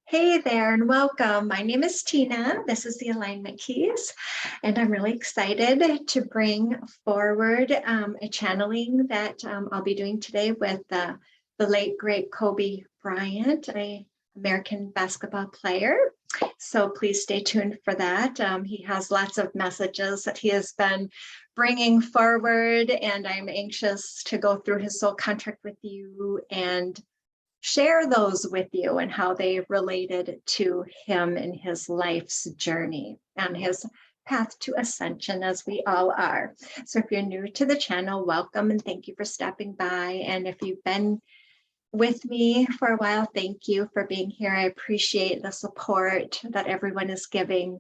Hey there and welcome. My name is Tina. This is the Alignment Keys, and I'm really excited to bring forward a channeling that I'll be doing today with the late, great Kobe Bryant, an American basketball player. So please stay tuned for that. He has lots of messages that he has been bringing forward, and I'm anxious to go through his soul contract with you and share those with you and how they related to him in his life's journey and his path to ascension, as we all are. So if you're new to the channel, welcome and thank you for stopping by. And if you've been with me for a while, thank you for being here. I appreciate the support that everyone is giving.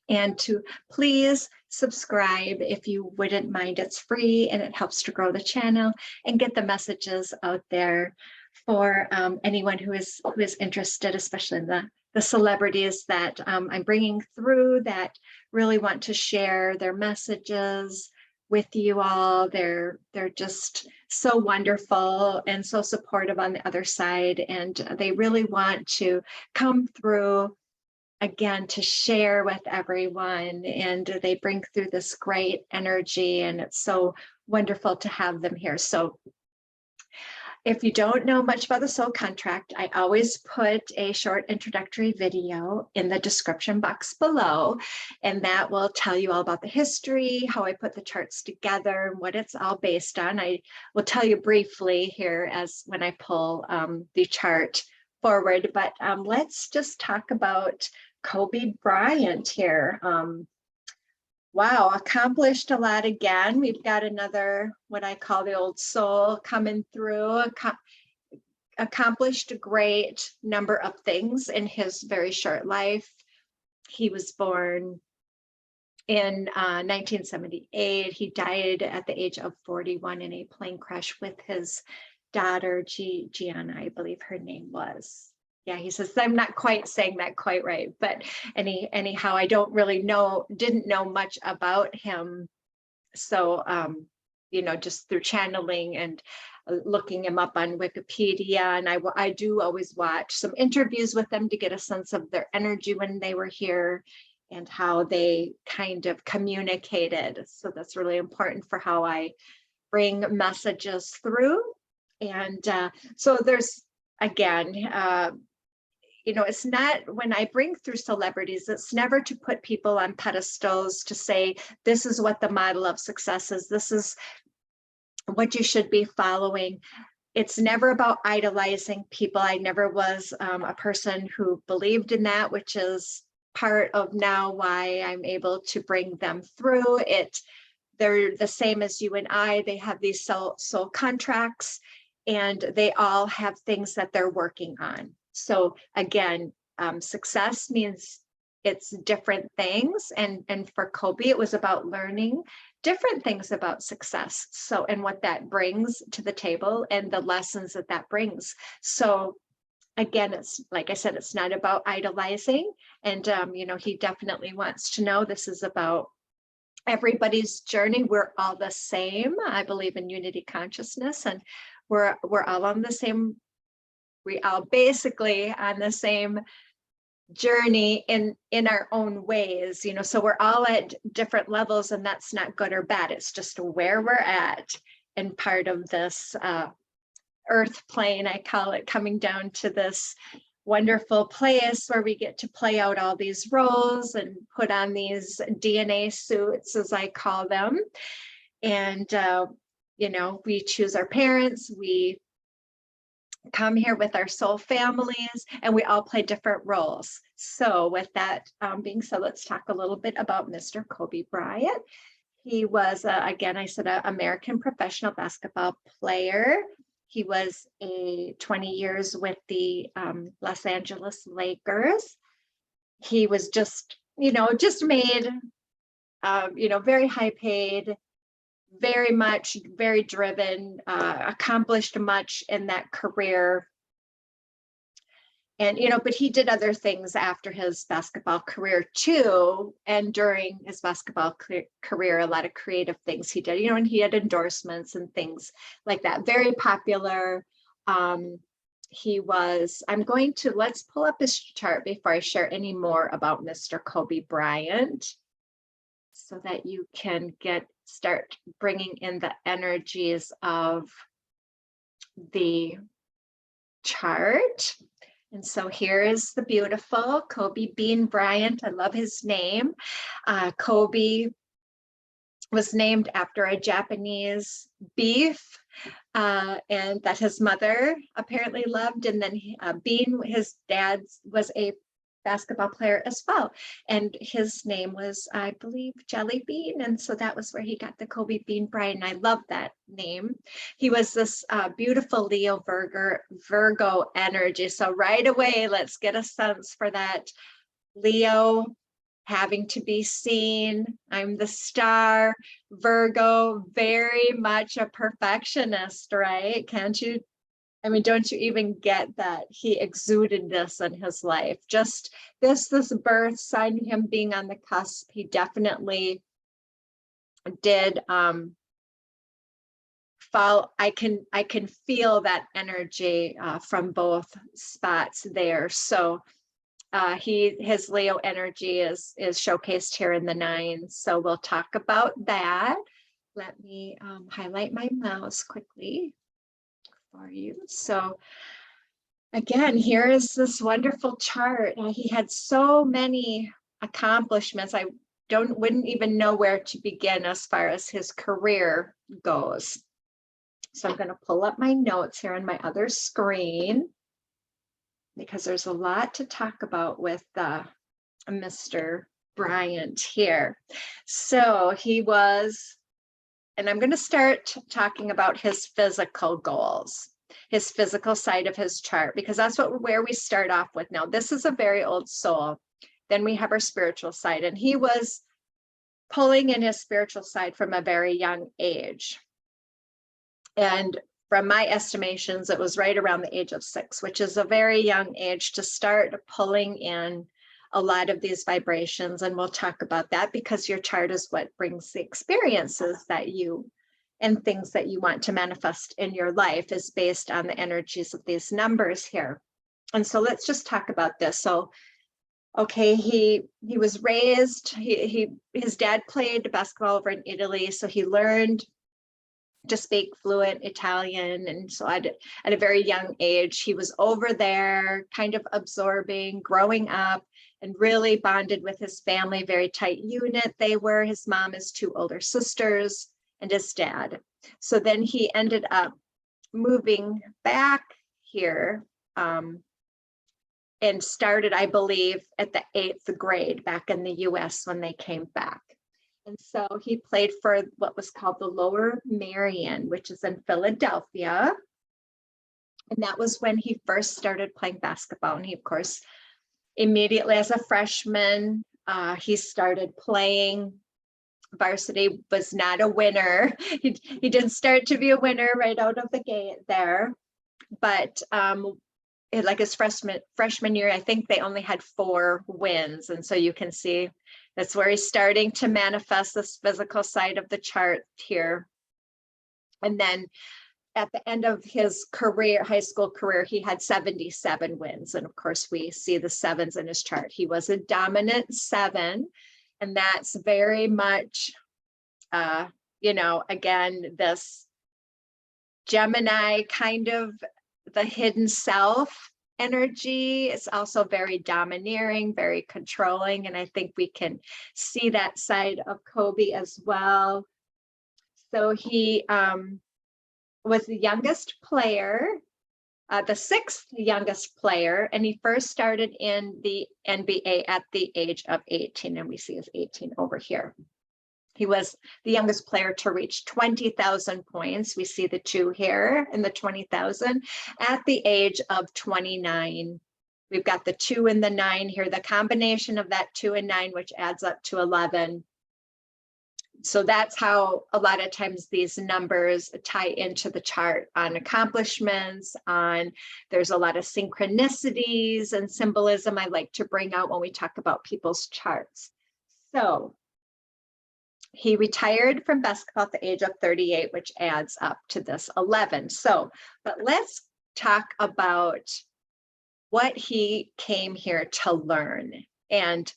And to please subscribe if you wouldn't mind. It's free and it helps to grow the channel and get the messages out there for anyone who is interested, especially in the celebrities that I'm bringing through that really want to share their messages with you all. They're just so wonderful and so supportive on the other side, and they really want to come through again to share with everyone, and they bring through this great energy, and it's so wonderful to have them here. So if you don't know much about the soul contract, I always put a short introductory video in the description box below, and that will tell you all about the history, how I put the charts together, and what it's all based on. I will tell you briefly here as when I pull the chart forward, but let's just talk about Kobe Bryant here. Wow, accomplished a lot again. We've got another, what I call the old soul coming through, accomplished a great number of things in his very short life. He was born in 1978. He died at the age of 41 in a plane crash with his daughter, Gianna, I believe her name was. Yeah, he says, I'm not quite saying that quite right, but anyhow, I don't really didn't know much about him. So, just through channeling and looking him up on Wikipedia. And I do always watch some interviews with them to get a sense of their energy when they were here and how they kind of communicated. So that's really important for how I bring messages through. And so there's, again, it's not, when I bring through celebrities, it's never to put people on pedestals to say, this is what the model of success is. This is what you should be following. It's never about idolizing people. I never was a person who believed in that, which is part of now why I'm able to bring them through it. They're the same as you and I. They have these soul contracts, and they all have things that they're working on. So again, success means it's different things. And for Kobe, it was about learning different things about success. So, and what that brings to the table and the lessons that brings. So again, it's like I said, it's not about idolizing. And, he definitely wants to know this is about everybody's journey. We're all the same. I believe in unity consciousness, and we're all on the same, we all basically on the same journey in our own ways, so we're all at different levels, and that's not good or bad. It's just where we're at and part of this earth plane, I call it, coming down to this wonderful place where we get to play out all these roles and put on these DNA suits, as I call them. And, we choose our parents, we come here with our soul families, and we all play different roles. So with that being said, let's talk a little bit about Mr. Kobe Bryant. He was, again, I said, an American professional basketball player. He was 20 years with the Los Angeles Lakers. He was just made, very high paid, very driven, accomplished much in that career. And, but he did other things after his basketball career too. And during his basketball career, a lot of creative things he did, and he had endorsements and things like that. Very popular. let's pull up his chart before I share any more about Mr. Kobe Bryant, so that you can start bringing in the energies of the chart. And so here is the beautiful Kobe Bean Bryant. I love his name. Kobe was named after a Japanese beef, and that his mother apparently loved. And then Bean, his dad, was a basketball player as well. And his name was, I believe, Jelly Bean. And so that was where he got the Kobe Bean Bryant. I love that name. He was this beautiful Leo Virgo energy. So right away, let's get a sense for that Leo having to be seen. I'm the star. Virgo, very much a perfectionist, right? Can't you? I mean, don't you even get that he exuded this in his life? Just this birth sign, him being on the cusp, he definitely did fall. I can feel that energy from both spots there. So his Leo energy is showcased here in the 9. So we'll talk about that. Let me highlight my mouse quickly for you. So again, here is this wonderful chart. He had so many accomplishments. I wouldn't even know where to begin as far as his career goes. So I'm going to pull up my notes here on my other screen, because there's a lot to talk about with Mr. Bryant here. So he was, and I'm going to start talking about his physical goals, his physical side of his chart, because that's where we start off with now. This is a very old soul. Then we have our spiritual side, and he was pulling in his spiritual side from a very young age. And from my estimations, it was right around the age of 6, which is a very young age to start pulling in a lot of these vibrations. And we'll talk about that, because your chart is what brings the experiences that you and things that you want to manifest in your life, is based on the energies of these numbers here. And so let's just talk about this. So, okay, he was raised, his dad played basketball over in Italy, so he learned to speak fluent Italian. And so at a very young age, he was over there kind of absorbing, growing up, and really bonded with his family. Very tight unit they were. His mom, his 2 older sisters, and his dad. So then he ended up moving back here and started, I believe, at the 8th grade back in the US when they came back. And so he played for what was called the Lower Merion, which is in Philadelphia. And that was when he first started playing basketball. And he, of course, immediately as a freshman, he started playing. Varsity was not a winner. He didn't start to be a winner right out of the gate there. But like his freshman year, I think they only had 4 wins. And so you can see that's where he's starting to manifest this physical side of the chart here. And then at the end of his career, high school career, he had 77 wins. And of course, we see the 7s in his chart. He was a dominant 7. And that's very much, again, this Gemini kind of the hidden self energy. It's also very domineering, very controlling. And I think we can see that side of Kobe as well. So he was the youngest player, the 6th youngest player, and he first started in the NBA at the age of 18, and we see his 18 over here. He was the youngest player to reach 20,000 points. We see the 2 here in the 20,000 at the age of 29. We've got the 2 and the 9 here, the combination of that 2 and 9, which adds up to 11. So that's how a lot of times these numbers tie into the chart on accomplishments, there's a lot of synchronicities and symbolism I like to bring out when we talk about people's charts. So he retired from basketball at the age of 38, which adds up to this 11. So, but let's talk about what he came here to learn. And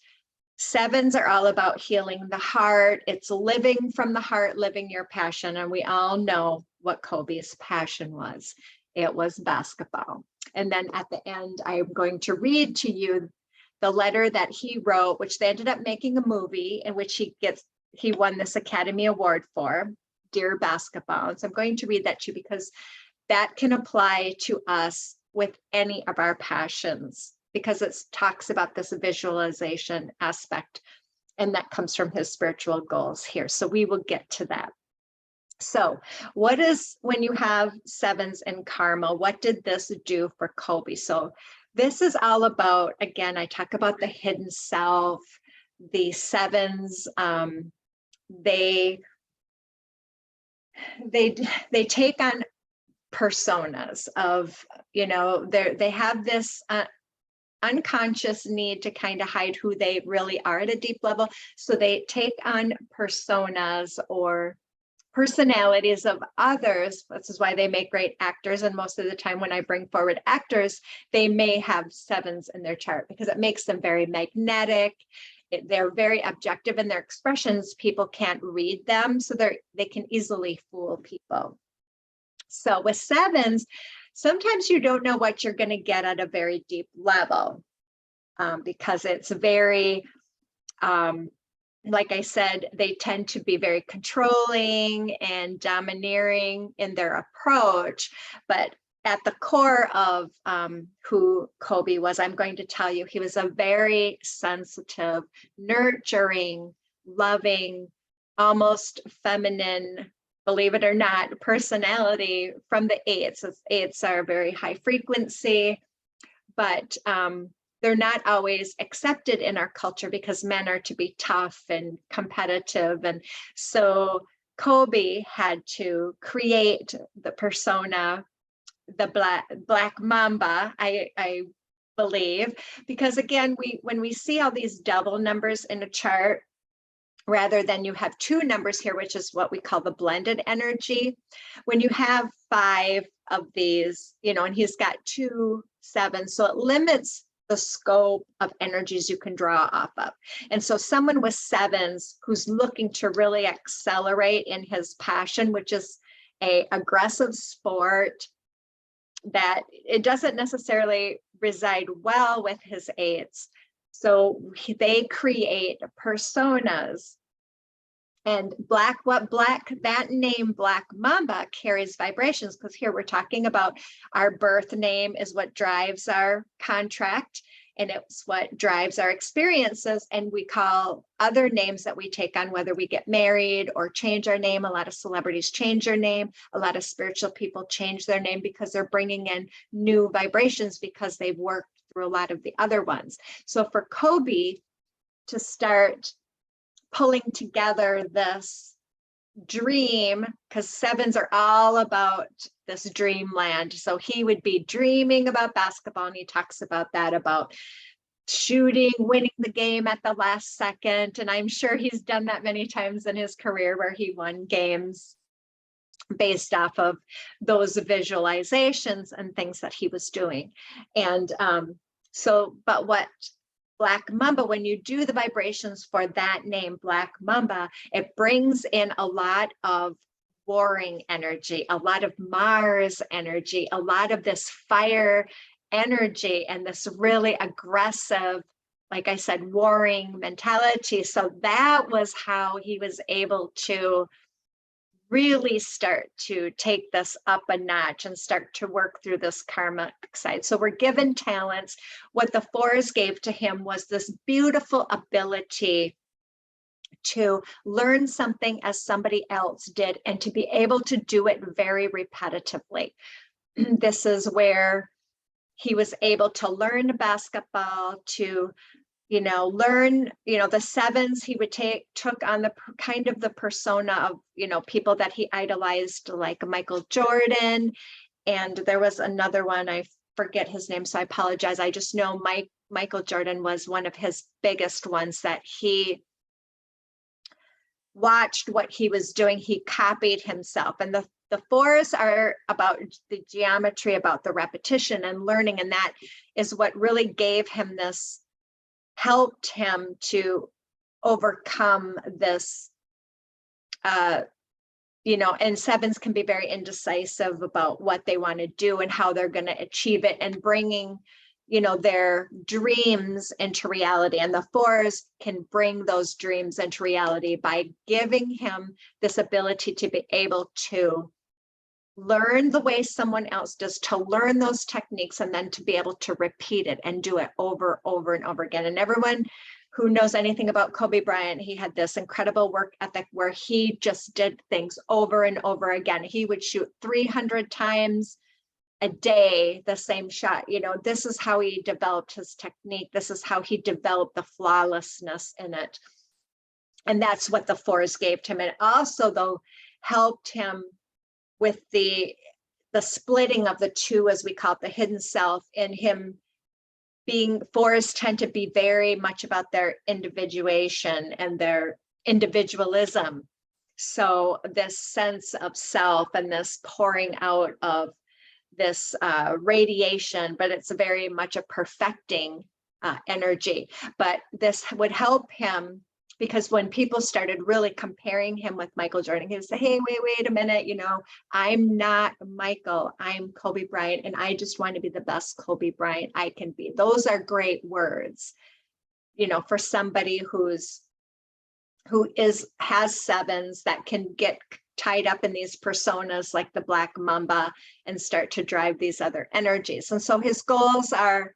sevens are all about healing the heart. It's living from the heart, living your passion. And we all know what Kobe's passion was. It was basketball. And then at the end, I'm going to read to you the letter that he wrote, which they ended up making a movie in which he won this Academy Award for, Dear Basketball. And so I'm going to read that to you because that can apply to us with any of our passions, because it talks about this visualization aspect, and that comes from his spiritual goals here. So we will get to that. So what is, when you have sevens in karma, what did this do for Kobe? So this is all about, again, I talk about the hidden self, the sevens, they take on personas of, they have this unconscious need to kind of hide who they really are at a deep level. So they take on personas or personalities of others. This is why they make great actors. And most of the time when I bring forward actors, they may have sevens in their chart because it makes them very magnetic. They're very objective in their expressions. People can't read them, so they can easily fool people. So with sevens, sometimes you don't know what you're going to get at a very deep level because it's very, like I said, they tend to be very controlling and domineering in their approach. But at the core of who Kobe was, I'm going to tell you, he was a very sensitive, nurturing, loving, almost feminine, believe it or not, personality from the eights. Eights are very high frequency, but they're not always accepted in our culture because men are to be tough and competitive. And so Kobe had to create the persona, the black Mamba, I believe, because again, when we see all these double numbers in a chart, rather than you have two numbers here, which is what we call the blended energy. When you have 5 of these, and he's got 2 sevens, so it limits the scope of energies you can draw off of. And so someone with sevens who's looking to really accelerate in his passion, which is a aggressive sport, that it doesn't necessarily reside well with his eights. So they create personas. And that name Black Mamba carries vibrations, because here we're talking about our birth name is what drives our contract, and it's what drives our experiences. And we call other names that we take on, whether we get married or change our name. A lot of celebrities change their name. A lot of spiritual people change their name because they're bringing in new vibrations because they've worked through a lot of the other ones. So for Kobe to start pulling together this dream, because sevens are all about this dreamland. So he would be dreaming about basketball, and he talks about that, about shooting, winning the game at the last second. And I'm sure he's done that many times in his career where he won games based off of those visualizations and things that he was doing. And but what Black Mamba, when you do the vibrations for that name, Black Mamba, it brings in a lot of warring energy, a lot of Mars energy, a lot of this fire energy, and this really aggressive, like I said, warring mentality. So that was how he was able to really start to take this up a notch and start to work through this karmic side. So we're given talents. What the 4s gave to him was this beautiful ability to learn something as somebody else did, and to be able to do it very repetitively. This is where he was able to learn basketball, to learn, the sevens, he would took on the kind of the persona of, people that he idolized, like Michael Jordan. And there was another one, I forget his name, so I apologize. I just know Michael Jordan was one of his biggest ones that he watched what he was doing. He copied himself. And the The fours are about the geometry, about the repetition and learning. And that is what really gave him this, helped him to overcome this, you know, and sevens can be very indecisive about what they want to do and how they're going to achieve it, and bringing, you know, their dreams into reality. And the fours can bring those dreams into reality by giving him this ability to be able to learn the way someone else does, to learn those techniques, and then to be able to repeat it and do it over and over again. And everyone who knows anything about Kobe Bryant, he had this incredible work ethic where he just did things over and over again. He would shoot 300 times a day the same shot. You know, this is how he developed his technique. This is how he developed the flawlessness in it. And that's what the fours gave to him. And also, though, helped him with the splitting of the two, as we call it, the hidden self, in him being, fours tend to be very much about their individuation and their individualism. So this sense of self and this pouring out of this radiation, but it's very much a perfecting energy. But this would help him, because when people started really comparing him with Michael Jordan, he would say, hey, wait a minute, you know, I'm not Michael, I'm Kobe Bryant, and I just want to be the best Kobe Bryant I can be. Those are great words, you know, for somebody who has sevens that can get tied up in these personas like the Black Mamba and start to drive these other energies. And so his goals are,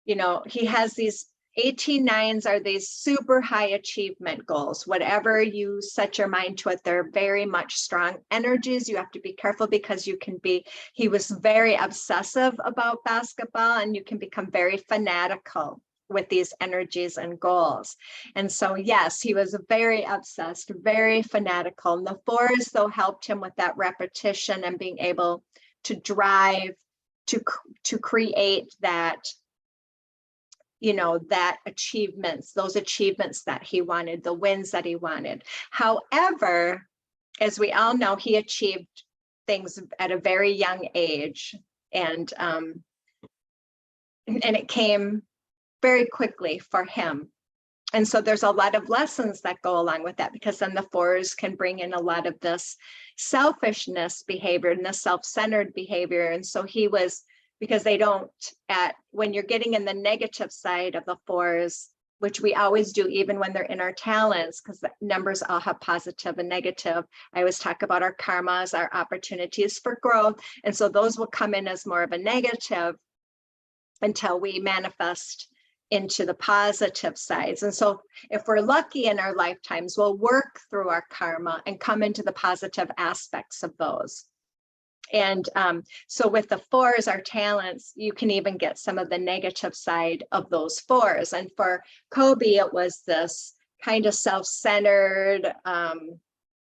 you know, he has these 18-9s are these super high achievement goals. Whatever you set your mind to it, they're very much strong energies. You have to be careful because you can be, he was very obsessive about basketball, and you can become very fanatical with these energies and goals. And so, yes, he was very obsessed, very fanatical. And the fours, though, helped him with that repetition and being able to drive, to create that, you know, that achievements, those achievements that he wanted, the wins that he wanted. However, as we all know, he achieved things at a very young age, and it came very quickly for him. And so there's a lot of lessons that go along with that, because then the fours can bring in a lot of this selfishness behavior and the self-centered behavior. And so he was, because they don't, when you're getting in the negative side of the fours, which we always do, even when they're in our talents, because the numbers all have positive and negative. I always talk about our karmas, our opportunities for growth. And so those will come in as more of a negative until we manifest into the positive sides. And so if we're lucky in our lifetimes, we'll work through our karma and come into the positive aspects of those. And so with the fours, our talents, you can even get some of the negative side of those fours. And for Kobe, it was this kind of self-centered,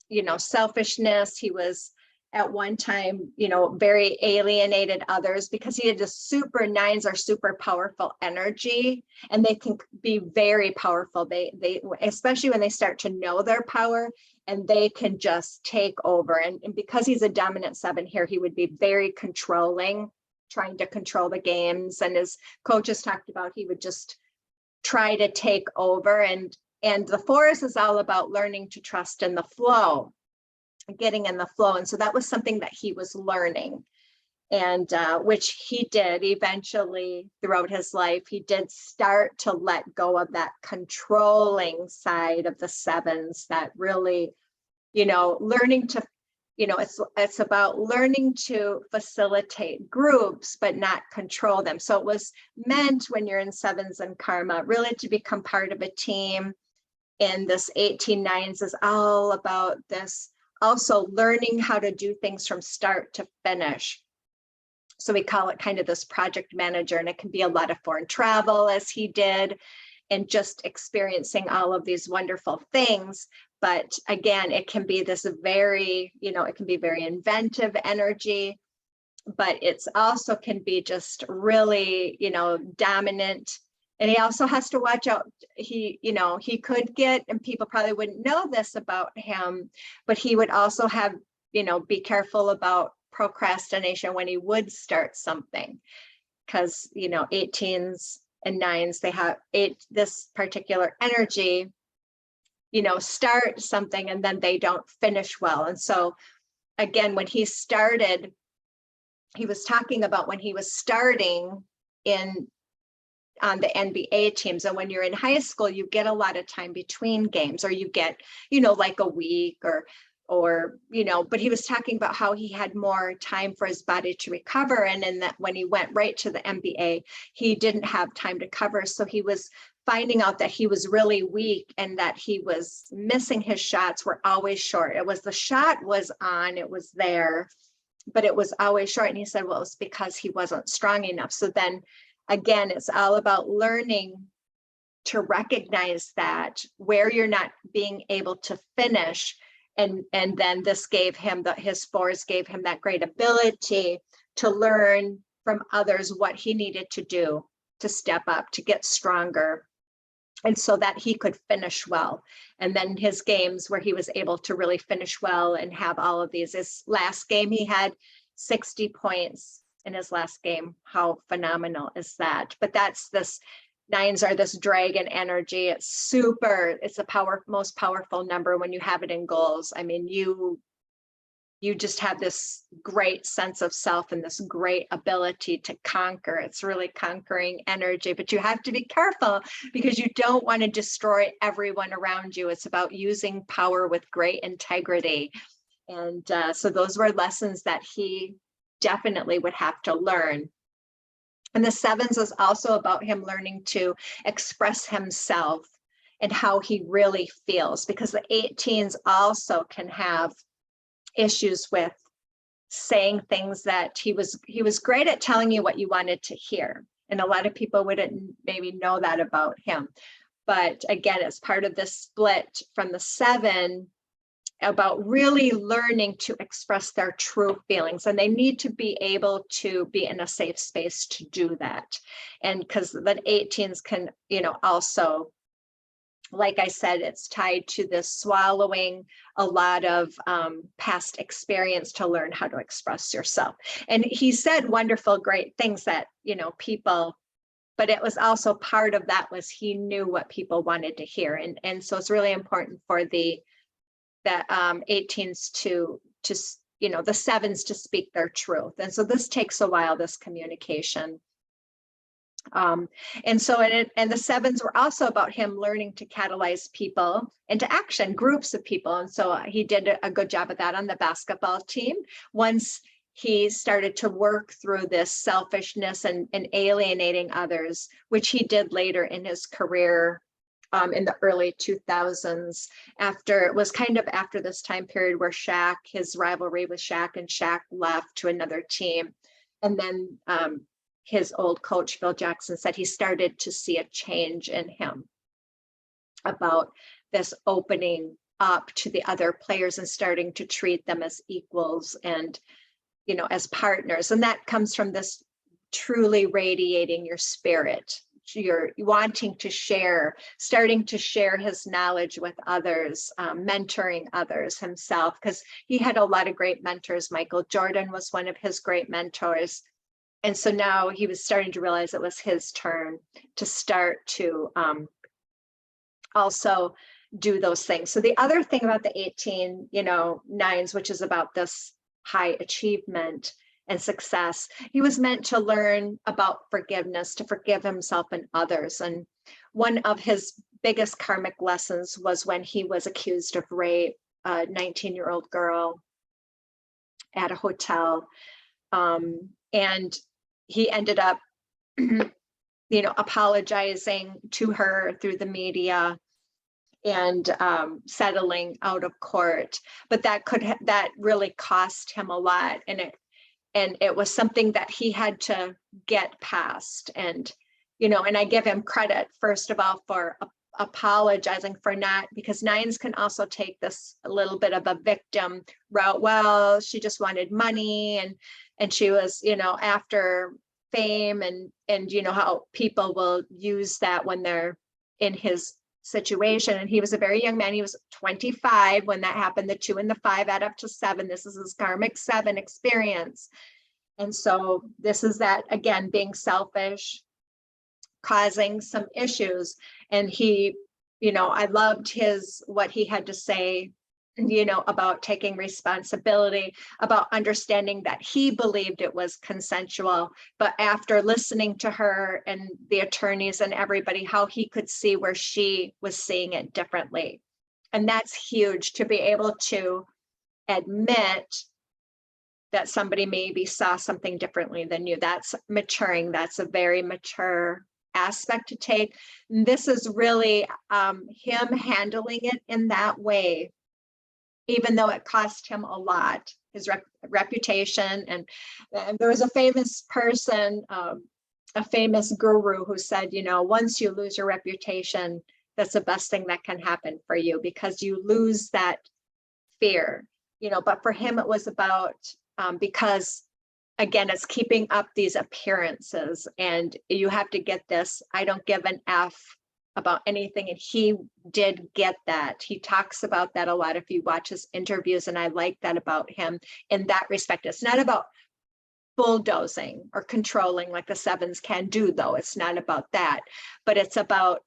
you know, selfishness. He was at one time, you know, very alienated others, because he had the super nines are super powerful energy, and they can be very powerful. They especially when they start to know their power, and they can just take over. And because he's a dominant 7 here, he would be very controlling, trying to control the games. And as coaches talked about, he would just try to take over. And the fours is all about learning to trust in the flow, getting in the flow. And so that was something that he was learning, and which he did eventually throughout his life. He did start to let go of that controlling side of the 7s, that really, you know, learning to, you know, it's about learning to facilitate groups, but not control them. So it was meant, when you're in 7s and karma, really to become part of a team. And this 18-9s is all about this, also learning how to do things from start to finish. So we call it kind of this project manager, and it can be a lot of foreign travel, as he did, and just experiencing all of these wonderful things. But again, it can be this very, you know, it can be very inventive energy, but it's also can be just really, you know, dominant. And he also has to watch out. He, you know, he could get, and people probably wouldn't know this about him, but he would also have, be careful about procrastination when he would start something, because 18s and 9s, they have this particular energy, start something and then they don't finish well. And so again, when he started, he was talking about when he was starting on the NBA teams. And when you're in high school, you get a lot of time between games, or you get, like a week or but he was talking about how he had more time for his body to recover. And in that, when he went right to the NBA, he didn't have time to cover. So he was finding out that he was really weak and that he was missing. His shots were always short. It was, the shot was on, it was there, but it was always short. And he said, well, it's because he wasn't strong enough. So then again, it's all about learning to recognize that where you're not being able to finish. And then this gave him, his spores gave him that great ability to learn from others what he needed to do to step up, to get stronger, and so that he could finish well. And then his games where he was able to really finish well and have all of these. His last game, he had 60 points in his last game. How phenomenal is that? But that's this, 9s are this dragon energy. It's the most powerful number when you have it in goals. I mean, you just have this great sense of self and this great ability to conquer. It's really conquering energy, but you have to be careful because you don't want to destroy everyone around you. It's about using power with great integrity. And so those were lessons that he definitely would have to learn. And the 7s is also about him learning to express himself and how he really feels, because the 18s also can have issues with saying things. That he was great at telling you what you wanted to hear. And a lot of people wouldn't maybe know that about him. But again, it's part of this split from the 7 about really learning to express their true feelings. And they need to be able to be in a safe space to do that. And because the 18s can, also, like I said, it's tied to this swallowing a lot of past experience to learn how to express yourself. And he said wonderful, great things that, people, but it was also part of that was he knew what people wanted to hear. And so it's really important for the 18s to the 7s to speak their truth. And so this takes a while, this communication. And so, and the 7s were also about him learning to catalyze people into action, groups of people. And so he did a good job of that on the basketball team. Once he started to work through this selfishness and alienating others, which he did later in his career, in the early 2000s, it was kind of after this time period where his rivalry with Shaq, and Shaq left to another team. And then his old coach, Phil Jackson, said he started to see a change in him about this opening up to the other players and starting to treat them as equals and, as partners. And that comes from this truly radiating your spirit. You're wanting to share, starting to share his knowledge with others, mentoring others himself, because he had a lot of great mentors. Michael Jordan was one of his great mentors. And so now he was starting to realize it was his turn to start to also do those things. So the other thing about the 18, 9s, which is about this high achievement and success, he was meant to learn about forgiveness, to forgive himself and others. And one of his biggest karmic lessons was when he was accused of rape, a 19-year-old girl at a hotel. And he ended up, apologizing to her through the media and settling out of court. But that really cost him a lot. And it was something that he had to get past. And, and I give him credit, first of all, for apologizing for not, because 9s can also take this a little bit of a victim route. Well, she just wanted money and she was, after fame and how people will use that when they're in his situation. And he was a very young man. He was 25 when that happened. The 2 and the 5 add up to 7. This is his karmic 7 experience. And so this is that, again, being selfish, causing some issues. And he, I loved what he had to say, about taking responsibility, about understanding that he believed it was consensual, but after listening to her and the attorneys and everybody, how he could see where she was seeing it differently. And that's huge, to be able to admit that somebody maybe saw something differently than you. That's maturing. That's a very mature aspect to take. And this is really him handling it in that way, even though it cost him a lot, his reputation. And there was a famous person, a famous guru, who said, once you lose your reputation, that's the best thing that can happen for you, because you lose that fear, but for him, it was about, because again, it's keeping up these appearances, and you have to get this, I don't give an F about anything. And he did get that. He talks about that a lot if you watch his interviews, and I like that about him in that respect. It's not about bulldozing or controlling like the 7s can do, though. It's not about that, but it's about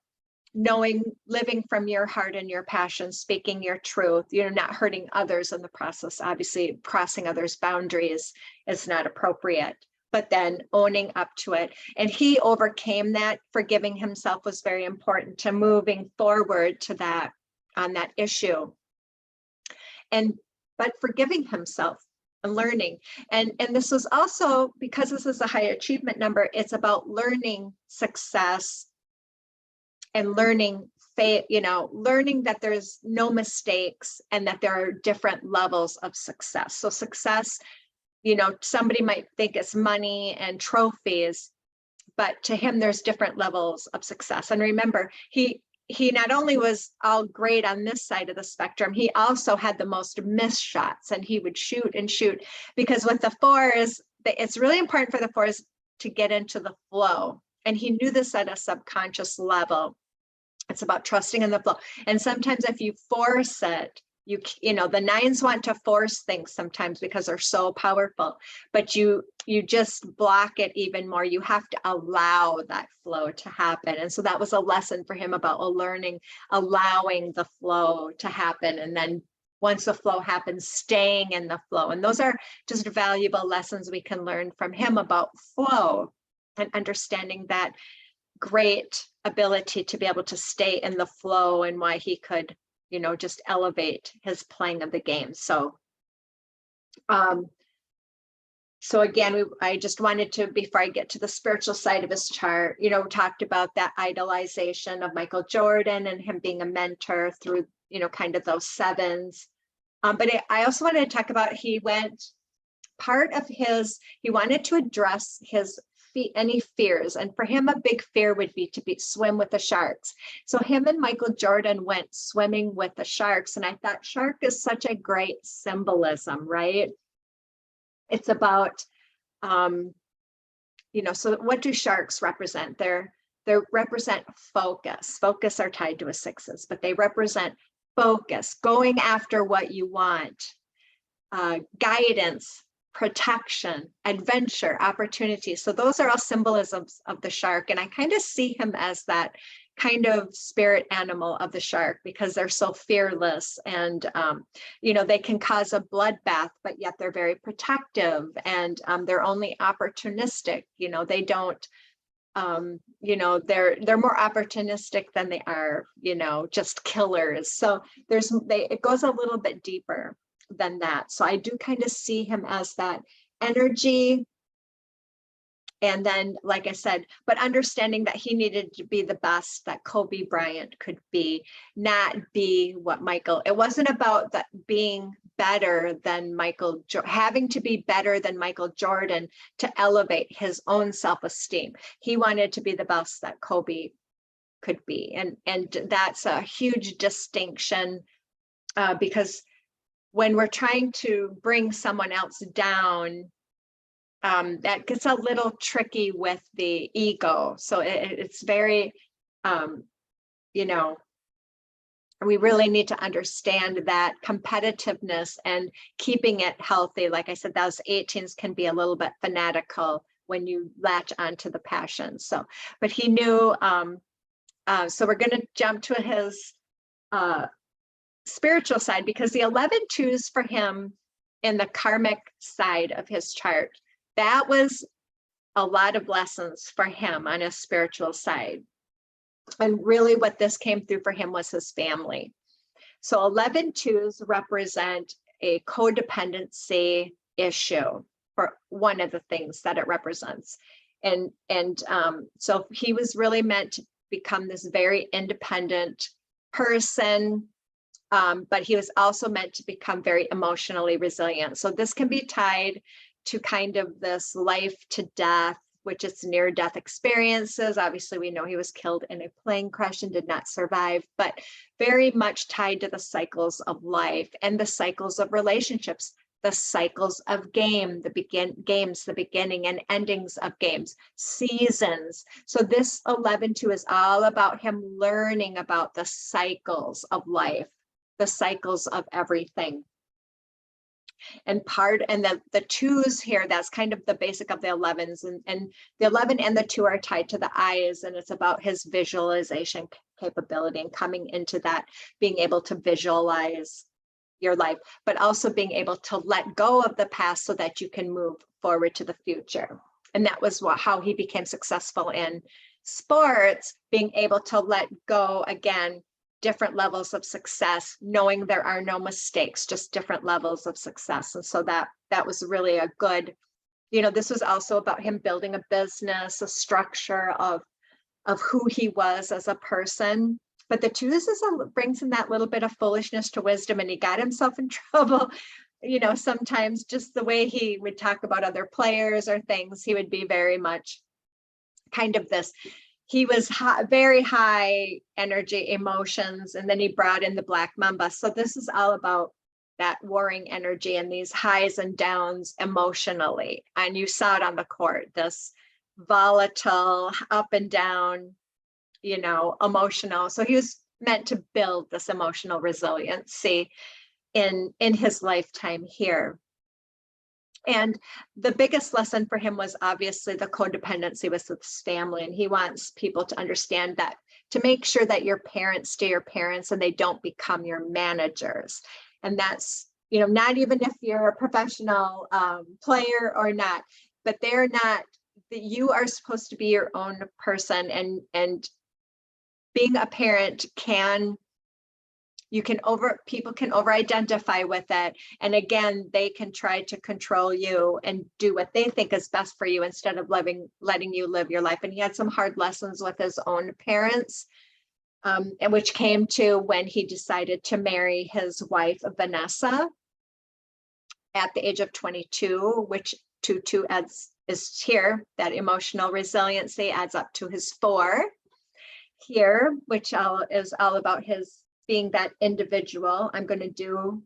knowing, living from your heart and your passion, speaking your truth, not hurting others in the process. Obviously, crossing others' boundaries is not appropriate, but then owning up to it. And he overcame that. Forgiving himself was very important to moving forward to that, on that issue. But forgiving himself and learning. And this was also, because this is a high achievement number, it's about learning success and learning learning that there's no mistakes and that there are different levels of success. So success, somebody might think it's money and trophies, but to him, there's different levels of success. And remember, he not only was all great on this side of the spectrum, he also had the most missed shots, and he would shoot and shoot, because with the 4s, it's really important for the 4s to get into the flow. And he knew this at a subconscious level. It's about trusting in the flow. And sometimes if you force it, the 9s want to force things sometimes because they're so powerful, but you just block it even more. You have to allow that flow to happen. And so that was a lesson for him about learning, allowing the flow to happen. And then once the flow happens, staying in the flow. And those are just valuable lessons we can learn from him about flow, and understanding that great ability to be able to stay in the flow, and why he could, just elevate his playing of the game. So again, I just wanted to, before I get to the spiritual side of his chart, talked about that idolization of Michael Jordan and him being a mentor through, kind of those 7s. But I also wanted to talk about, he wanted to address any fears. And for him, a big fear would be to swim with the sharks. So him and Michael Jordan went swimming with the sharks. And I thought shark is such a great symbolism, right? It's about, so what do sharks represent? They represent focus. Focus are tied to a 6s, but they represent focus, going after what you want, guidance, protection, adventure, opportunity. So those are all symbolisms of the shark. And I kind of see him as that kind of spirit animal of the shark, because they're so fearless, and, they can cause a bloodbath, but yet they're very protective, and they're only opportunistic. They don't, they're more opportunistic than they are, just killers. So it goes a little bit deeper than that. So I do kind of see him as that energy. And then, like I said, but understanding that he needed to be the best that Kobe Bryant could be, not be what it wasn't about that being better than having to be better than Michael Jordan to elevate his own self-esteem. He wanted to be the best that Kobe could be. And that's a huge distinction, because when we're trying to bring someone else down, that gets a little tricky with the ego. So it's very, we really need to understand that competitiveness and keeping it healthy. Like I said, those 18s can be a little bit fanatical when you latch onto the passion. So, but he knew, so we're going to jump to his spiritual side, because the 11-2s for him in the karmic side of his chart, that was a lot of lessons for him on his spiritual side. And really what this came through for him was his family. So 11-2s represent a codependency issue for one of the things that it represents. And so he was really meant to become this very independent person, but he was also meant to become very emotionally resilient. So this can be tied to kind of this life to death, which is near-death experiences. Obviously, we know he was killed in a plane crash and did not survive, but very much tied to the cycles of life and the cycles of relationships, the cycles of games, the beginning and endings of games, seasons. So this 11-2 is all about him learning about the cycles of life, the cycles of everything. And the 2s here, that's kind of the basic of the 11s, and the 11 and the 2 are tied to the eyes, and it's about his visualization capability and coming into that, being able to visualize your life, but also being able to let go of the past so that you can move forward to the future. And that was how he became successful in sports, being able to let go, again, different levels of success, knowing there are no mistakes, just different levels of success. And so that was really a good, this was also about him building a business, a structure of who he was as a person. But the 2s brings in that little bit of foolishness to wisdom, and he got himself in trouble. Sometimes just the way he would talk about other players or things, he would be very much kind of this. He was very high energy emotions, and then he brought in the black mamba. So this is all about that warring energy and these highs and downs emotionally. And you saw it on the court, this volatile up and down, emotional. So he was meant to build this emotional resiliency in his lifetime here. And the biggest lesson for him was obviously the codependency with his family. And he wants people to understand that, to make sure that your parents stay your parents and they don't become your managers. And that's, not even if you're a professional player or not, but they're not, that you are supposed to be your own person. And being a parent people can over-identify with it. And again, they can try to control you and do what they think is best for you instead of letting you live your life. And he had some hard lessons with his own parents, and which came to when he decided to marry his wife, Vanessa, at the age of 22, which 2 is here, that emotional resiliency adds up to his 4 here, which is all about his being that individual. I'm going to do,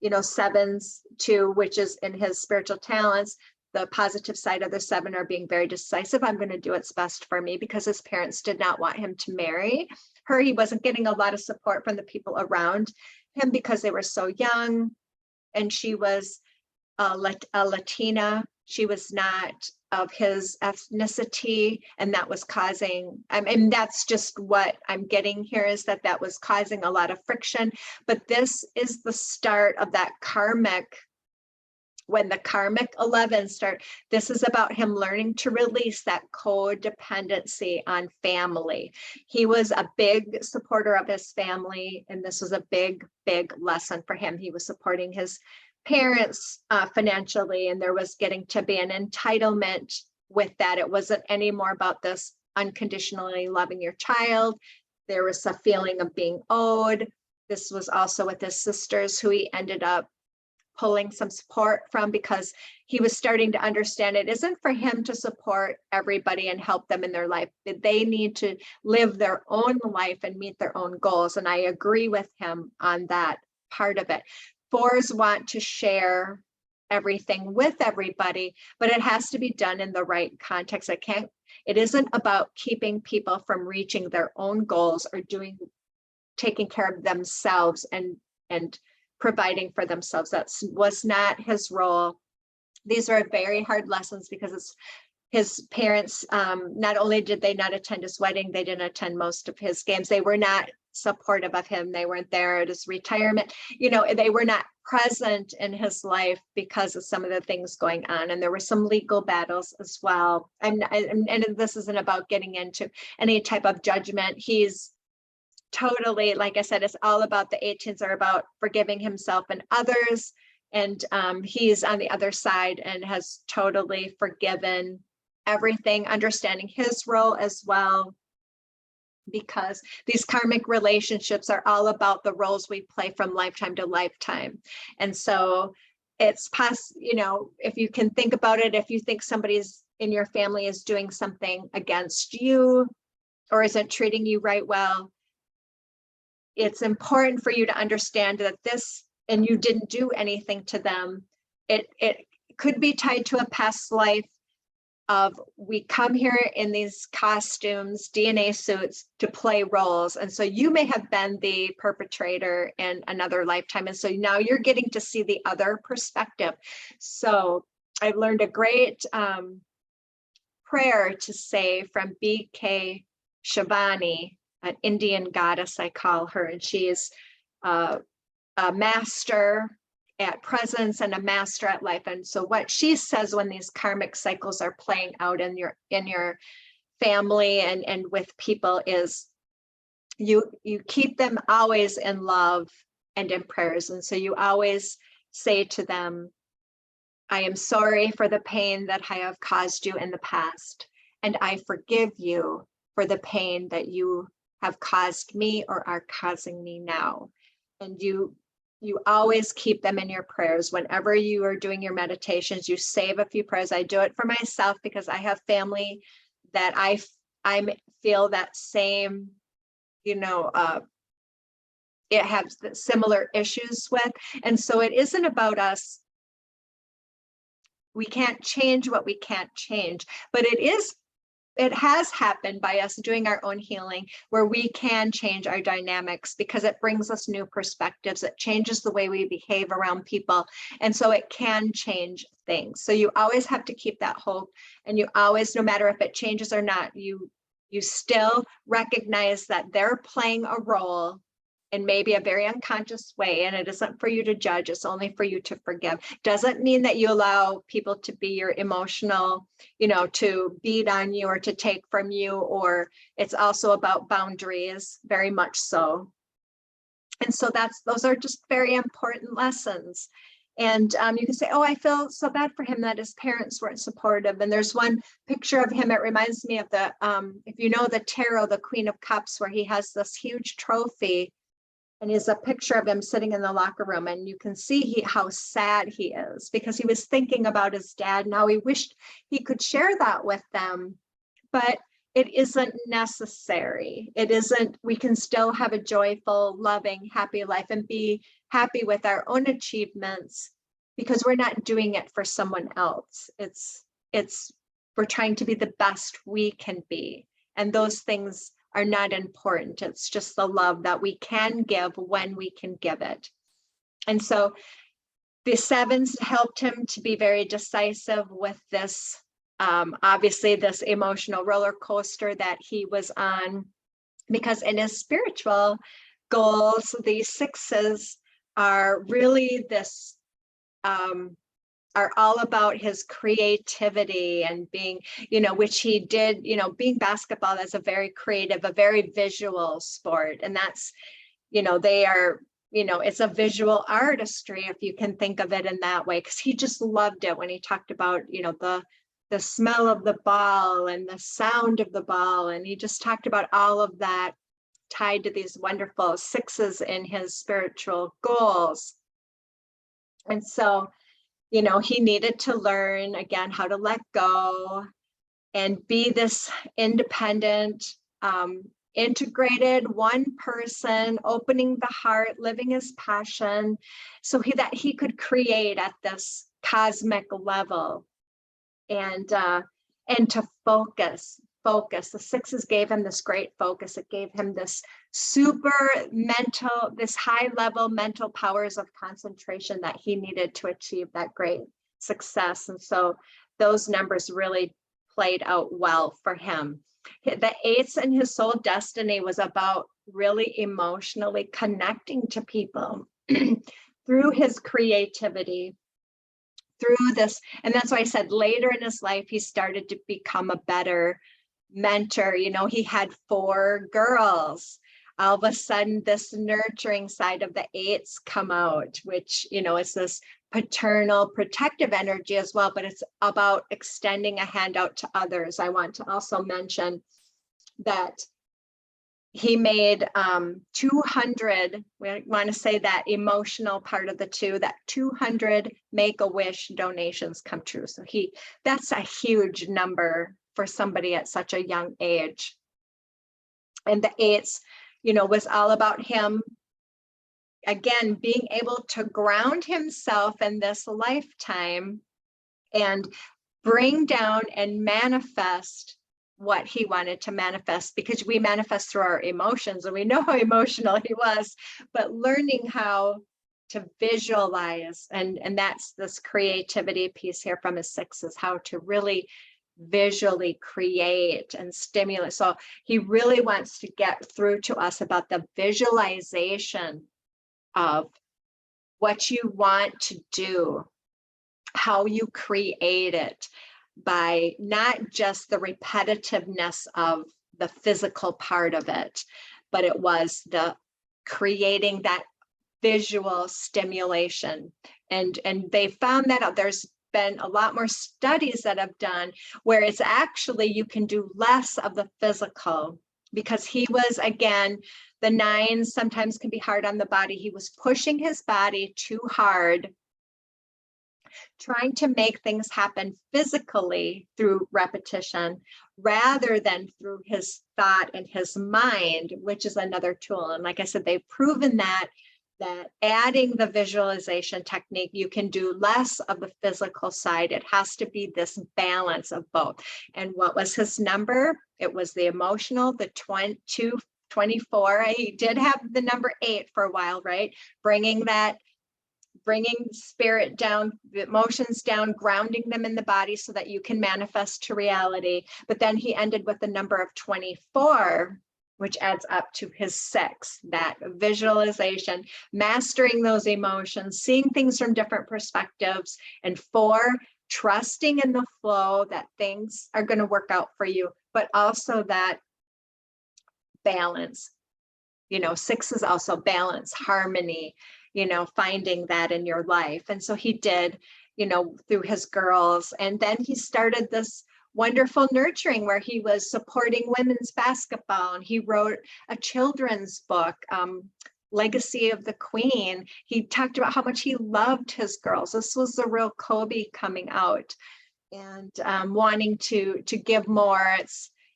7s too, which is in his spiritual talents. The positive side of the 7 are being very decisive. I'm going to do what's best for me, because his parents did not want him to marry her. He wasn't getting a lot of support from the people around him because they were so young, and she was a Latina. She was not of his ethnicity, and that was causing, that's just what I'm getting here, is that was causing a lot of friction. But this is the start of that karmic, when the karmic 11 start, this is about him learning to release that codependency on family. He was a big supporter of his family, and this was a big, big lesson for him. He was supporting his parents financially, and there was getting to be an entitlement with that. It wasn't anymore about this unconditionally loving your child. There was a feeling of being owed. This was also with his sisters, who he ended up pulling some support from, because he was starting to understand it isn't for him to support everybody and help them in their life. They need to live their own life and meet their own goals. And I agree with him on that part of it. 4s want to share everything with everybody, but it has to be done in the right context. It isn't about keeping people from reaching their own goals or doing taking care of themselves and providing for themselves. That was not his role. These were very hard lessons because it's his parents, not only did they not attend his wedding, they didn't attend most of his games. They were not supportive of him. They weren't there at his retirement. They were not present in his life because of some of the things going on. And there were some legal battles as well. And this isn't about getting into any type of judgment. He's totally, like I said, it's all about the 18s are about forgiving himself and others. And he's on the other side and has totally forgiven everything, understanding his role as well, because these karmic relationships are all about the roles we play from lifetime to lifetime. And so it's if you can think about it, if you think somebody's in your family is doing something against you or isn't treating you right well, it's important for you to understand that this, and you didn't do anything to them. It could be tied to a past life of we come here in these costumes, DNA suits to play roles. And so you may have been the perpetrator in another lifetime. And so now you're getting to see the other perspective. So I learned a great prayer to say from B.K. Shivani, an Indian goddess, I call her, and she is a master at presence and a master at life. And so what she says when these karmic cycles are playing out in your family and with people is you keep them always in love and in prayers. And so you always say to them, I am sorry for the pain that I have caused you in the past, and I forgive you for the pain that you have caused me or are causing me now. And you always keep them in your prayers. Whenever you are doing your meditations, you save a few prayers. I do it for myself because I have family that I feel that same, it has similar issues with. And so it isn't about us. We can't change what we can't change, but it has happened by us doing our own healing where we can change our dynamics because it brings us new perspectives. It changes the way we behave around people. And so it can change things. So you always have to keep that hope, and you always, no matter if it changes or not, you still recognize that they're playing a role in maybe a very unconscious way, and it isn't for you to judge, it's only for you to forgive. Doesn't mean that you allow people to be your emotional, to beat on you or to take from you, or it's also about boundaries, very much so. And so those are just very important lessons. And you can say, oh, I feel so bad for him that his parents weren't supportive. And there's one picture of him, it reminds me of the, if you know the tarot, the Queen of Cups, where he has this huge trophy. And he's a picture of him sitting in the locker room, and you can see how sad he is because he was thinking about his dad. Now he wished he could share that with them, but it isn't necessary. It isn't. We can still have a joyful, loving, happy life and be happy with our own achievements because we're not doing it for someone else. We're trying to be the best we can be, and those things are not important. It's just the love that we can give when we can give it. And so the sevens helped him to be very decisive with this, obviously this emotional roller coaster that he was on, because in his spiritual goals, the sixes are really this, are all about his creativity and being, which he did, being basketball as a very creative, a very visual sport. And that's, they are, it's a visual artistry, if you can think of it in that way, because he just loved it when he talked about, the smell of the ball and the sound of the ball. And he just talked about all of that tied to these wonderful sixes in his spiritual goals. And so, he needed to learn again how to let go and be this independent, integrated one person, opening the heart, living his passion, so that he could create at this cosmic level, and to focus focus. The sixes gave him this great focus. It gave him this this high level mental powers of concentration that he needed to achieve that great success. And so those numbers really played out well for him. The eights in his soul destiny was about really emotionally connecting to people through his creativity, through this. And that's why I said later in his life, he started to become a better mentor. You know, he had 4 girls. All of a sudden, this nurturing side of the eights come out, which, you know, is this paternal protective energy as well, but it's about extending a hand out to others. I want to also mention that he made 200, we want to say that emotional part of the 2, that 200 Make-A-Wish donations come true. So that's a huge number for somebody at such a young age. And the eights, you know, was all about him, again, being able to ground himself in this lifetime and bring down and manifest what he wanted to manifest, because we manifest through our emotions, and we know how emotional he was, but learning how to visualize, and that's this creativity piece here from his sixes, how to really visually create and stimulate. So he really wants to get through to us about the visualization of what you want to do, how you create it, by not just the repetitiveness of the physical part of it, but it was the creating that visual stimulation. And they found that out. There's been a lot more studies that have done where it's actually, you can do less of the physical, because he was, again, the 9s sometimes can be hard on the body. He was pushing his body too hard, trying to make things happen physically through repetition rather than through his thought and his mind, which is another tool. And like I said, they've proven that adding the visualization technique, you can do less of the physical side. It has to be this balance of both. And what was his number? It was the emotional, the 24. He did have the number 8 for a while, right? Bringing spirit down, the emotions down, grounding them in the body so that you can manifest to reality. But then he ended with the number of 24, which adds up to his 6, that visualization, mastering those emotions, seeing things from different perspectives, and 4, trusting in the flow that things are going to work out for you, but also that balance. You know, 6 is also balance, harmony, you know, finding that in your life. And so he did, you know, through his girls. And then he started this wonderful nurturing where he was supporting women's basketball, and he wrote a children's book, Legacy of the Queen. He talked about how much he loved his girls. This was the real Kobe coming out and wanting to give more.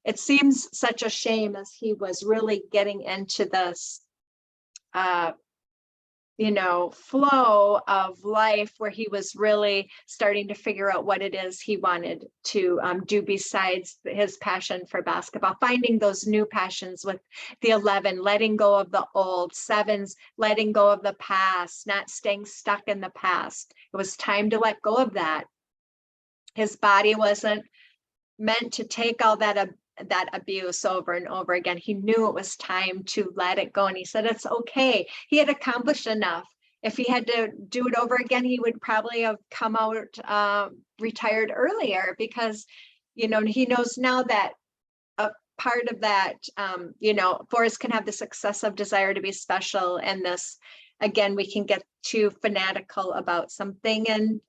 It seems such a shame, as he was really getting into this you know, flow of life where he was really starting to figure out what it is he wanted to do besides his passion for basketball, finding those new passions with the 11, letting go of the old, 7s, letting go of the past, not staying stuck in the past. It was time to let go of that. His body wasn't meant to take all that abuse over and over again. He knew it was time to let it go, and he said it's okay. He had accomplished enough. If he had to do it over again, he would probably have come out retired earlier, because, you know, he knows now that a part of that, you know, 4s can have this excessive desire to be special, and this, again, we can get too fanatical about something, and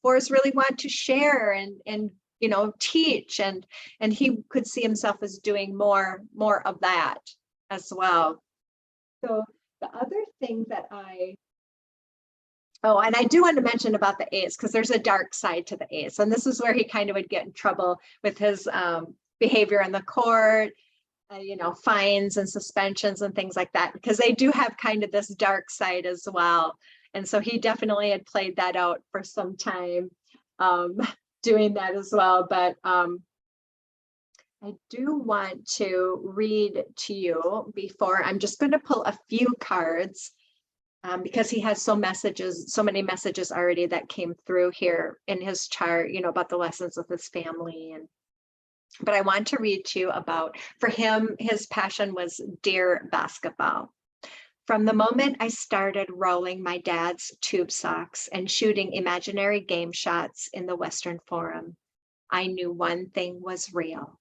4s really want to share and you know, teach, and he could see himself as doing more of that as well. So the other thing that and I do want to mention about the 8s, because there's a dark side to the 8s, and this is where he kind of would get in trouble with his behavior in the court, you know, fines and suspensions and things like that, because they do have kind of this dark side as well. And so he definitely had played that out for some time, doing that as well. But I do want to read to you before. I'm just going to pull a few cards because he has so many messages already that came through here in his chart, about the lessons with his family. But I want to read to you about, for him, his passion was deer basketball. From the moment I started rolling my dad's tube socks and shooting imaginary game shots in the Western Forum, I knew one thing was real.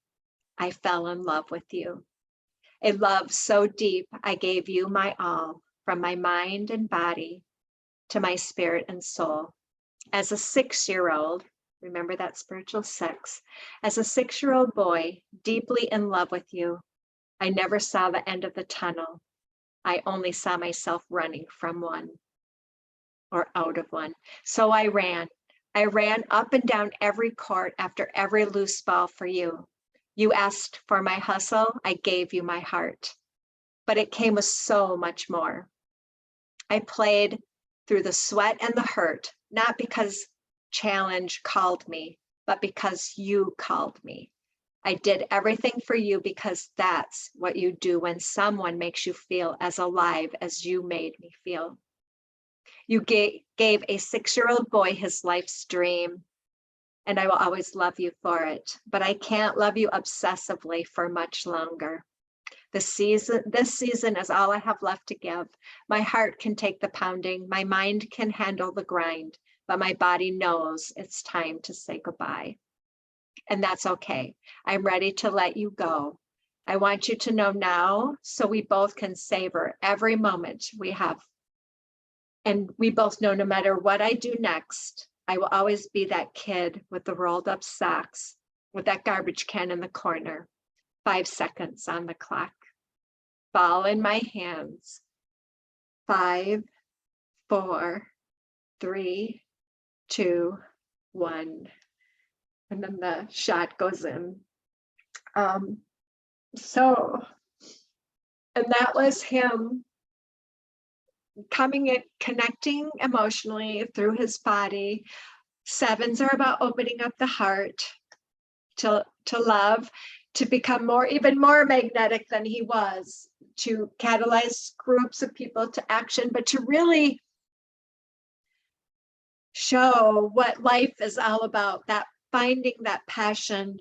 I fell in love with you. A love so deep, I gave you my all, from my mind and body to my spirit and soul. As a 6-year-old, remember that spiritual 6, as a 6-year-old boy, deeply in love with you, I never saw the end of the tunnel. I only saw myself running from one or out of one. So I ran. I ran up and down every court after every loose ball for you. You asked for my hustle. I gave you my heart. But it came with so much more. I played through the sweat and the hurt, not because challenge called me, but because you called me. I did everything for you because that's what you do when someone makes you feel as alive as you made me feel. You gave a 6-year-old boy his life's dream, and I will always love you for it. But I can't love you obsessively for much longer. This season is all I have left to give. My heart can take the pounding, my mind can handle the grind, but my body knows it's time to say goodbye. And that's okay. I'm ready to let you go. I want you to know now so we both can savor every moment we have. And we both know no matter what I do next, I will always be that kid with the rolled up socks, with that garbage can in the corner. 5 seconds on the clock. Ball in my hands. 5, 4, 3, 2, 1. And then the shot goes in. And that was him connecting emotionally through his body. 7s are about opening up the heart to love, to become even more magnetic than he was, to catalyze groups of people to action, but to really show what life is all about, that finding that passion,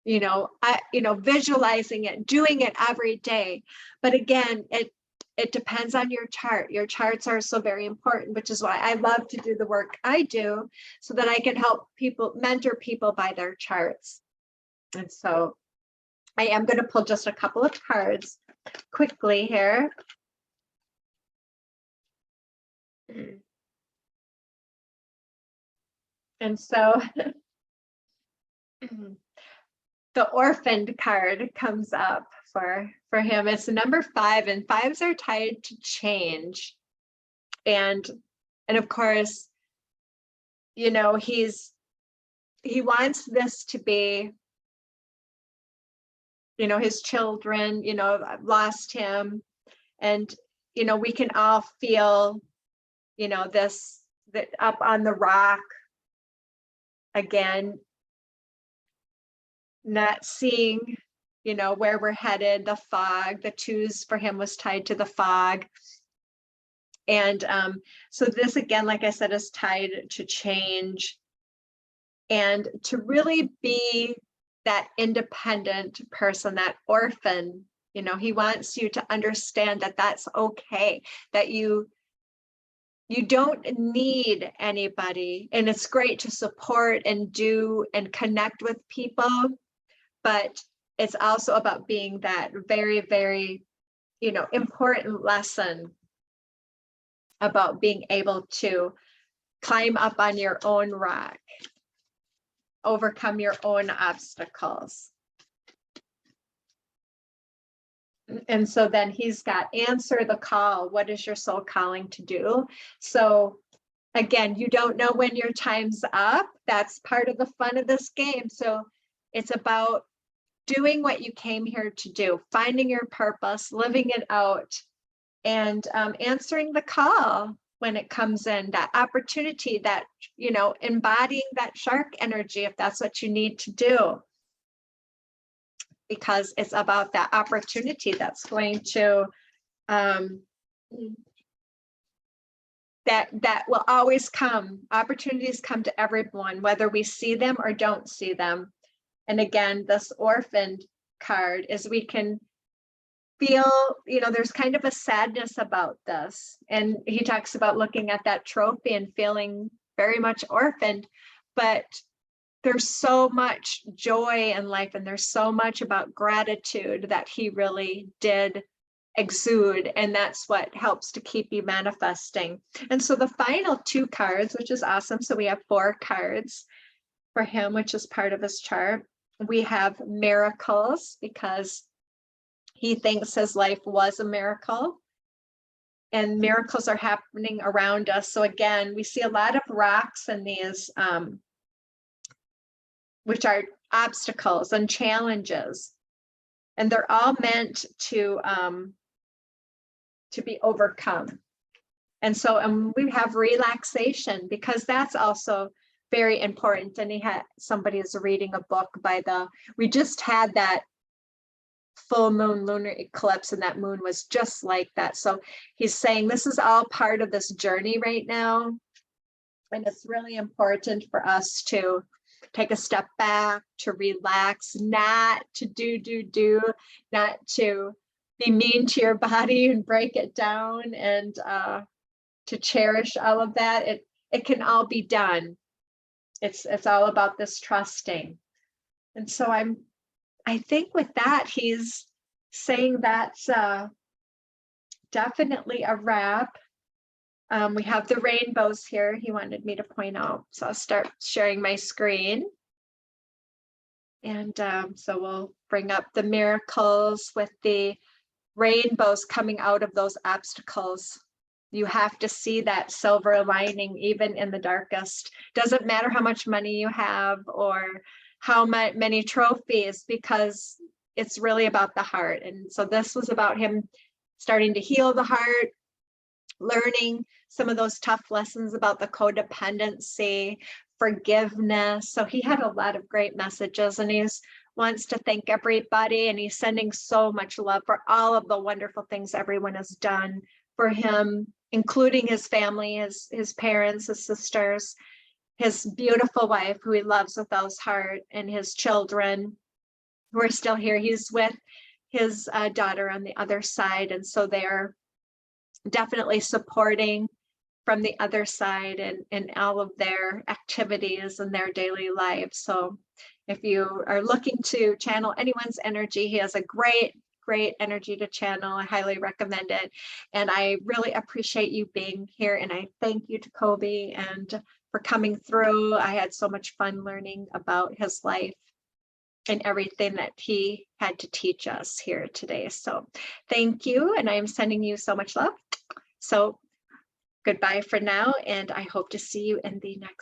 visualizing it, doing it every day. But again, it depends on your chart. Your charts are so very important, which is why I love to do the work I do, so that I can help people, mentor people by their charts. And so I am going to pull just a couple of cards quickly here. And so the orphaned card comes up for him. It's number 5, and 5s are tied to change. And of course, he wants this to be, his children, lost him. And, we can all feel, that up on the rock again, not seeing, where we're headed, the fog. The 2s for him was tied to the fog. And so this, again, like I said, is tied to change and to really be that independent person, that orphan. He wants you to understand that that's okay, that you don't need anybody. And it's great to support and do and connect with people, but it's also about being that very, very, important lesson about being able to climb up on your own rock, overcome your own obstacles. And so then he's got answer the call. What is your soul calling to do? So again, you don't know when your time's up. That's part of the fun of this game. So it's about doing what you came here to do, finding your purpose, living it out, and answering the call when it comes in, that opportunity, that, embodying that shark energy, if that's what you need to do. because it's about that opportunity that's going to, that will always come. Opportunities come to everyone, whether we see them or don't see them. And again, this orphaned card is we can feel, there's kind of a sadness about this. And he talks about looking at that trophy and feeling very much orphaned, but there's so much joy in life, and there's so much about gratitude that he really did exude, and that's what helps to keep you manifesting. And so the final 2 cards, which is awesome, so we have 4 cards for him, which is part of his chart. We have miracles, because he thinks his life was a miracle, and miracles are happening around us. So again, we see a lot of rocks in these, which are obstacles and challenges, and they're all meant to be overcome. And so we have relaxation, because that's also very important. And somebody is reading a book we just had that full moon lunar eclipse, and that moon was just like that. So he's saying this is all part of this journey right now. And it's really important for us to take a step back, to relax, not to do, not to be mean to your body and break it down, and to cherish all of that. It can all be done. It's all about this trusting. And so I think with that, he's saying that's definitely a wrap. We have the rainbows here he wanted me to point out. So I'll start sharing my screen. And so we'll bring up the miracles with the rainbows coming out of those obstacles. You have to see that silver lining even in the darkest. Doesn't matter how much money you have or how many trophies, because it's really about the heart. And so this was about him starting to heal the heart, learning some of those tough lessons about the codependency, forgiveness. So he had a lot of great messages, and he wants to thank everybody, and he's sending so much love for all of the wonderful things everyone has done for him, including his family, his parents, his sisters, his beautiful wife who he loves with all his heart, and his children who are still here. He's with his daughter on the other side, and so they're definitely supporting from the other side and all of their activities and their daily lives. So if you are looking to channel anyone's energy, he has a great energy to channel. I highly recommend it. And I really appreciate you being here. And I thank you to Kobe and for coming through. I had so much fun learning about his life and everything that he had to teach us here today. So thank you. And I'm sending you so much love. So goodbye for now. And I hope to see you in the next